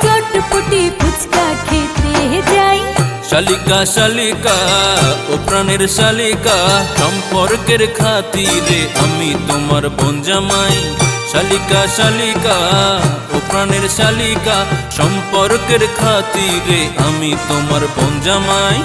চটপটি ফুচকা খেতে যাই। শালিকা শালিকা ও প্রাণের শালিকা, সম্পর্কের খাতিরে আমি তোমার বোন জামাই। শালিকা শালিকা ও প্রাণের শালিকা, সম্পর্কের খাতিরে আমি তোমার বোন জামাই।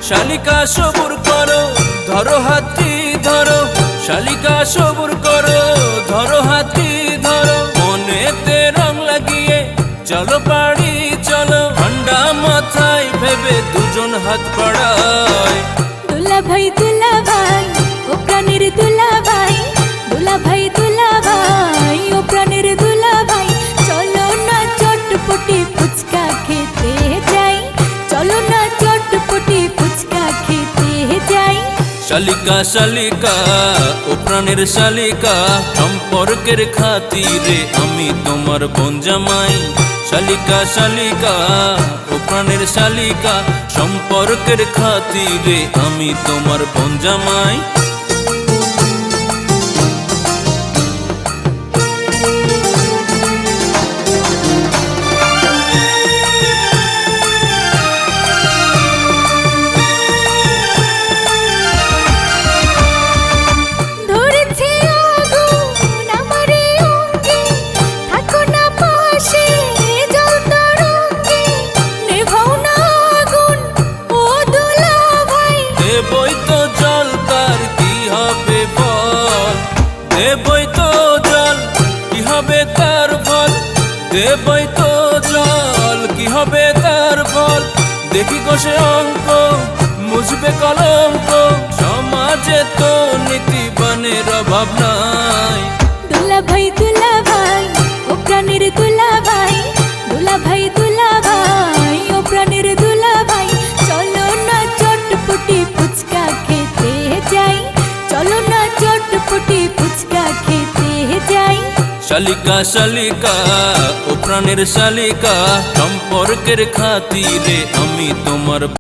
শালিকা সবুর করো ধরো হাতি ধরো, শালিকা সবুর করো ধরো হাতি ধরো, মনেতে রং লাগিয়ে চলো পাড়ি চলো, ঠান্ডা মাথায় ভেবে দুজন হাত বাড়ায়। দুলা ভাই ও প্রাণের দুলা ভাই, দুলা ভাই ও প্রাণের দুলা ভাই, চলো না চটপটি ফুচকা খেতে যাই, চলো না চটপটি ফুচকা খেতে যাই। শালিকা শালিকা ও প্রাণের শালিকা, সম্পর্কের খাতিরে আমি তোমার বোন জামাই। শালিকা শালিকা ও প্রাণের শালিকা, সম্পর্কের খাতিরে আমি তোমার বোন জামাই। দেবই তো জল তার কি হবে বল, দেবই তো জল কি হবে তার বল, দেবই তো জল কি হবে তার বল, দেখি কষে অঙ্ক মুছবে কলঙ্ক, সমাজে তো নীতিবানের অভাব নাই। দুলা ভাই ও প্রাণের দুলা ভাই, দুলা ভাই ও প্রাণের দুলা ভাই, চলো না চটপটি ফুচকা খেতে যাই, চলো না চটপটি ফুচকা খেতে যাই। শালিকা শালিকা ও প্রাণের শালিকা, সম্পর্কের খাতিরে আমি তোমার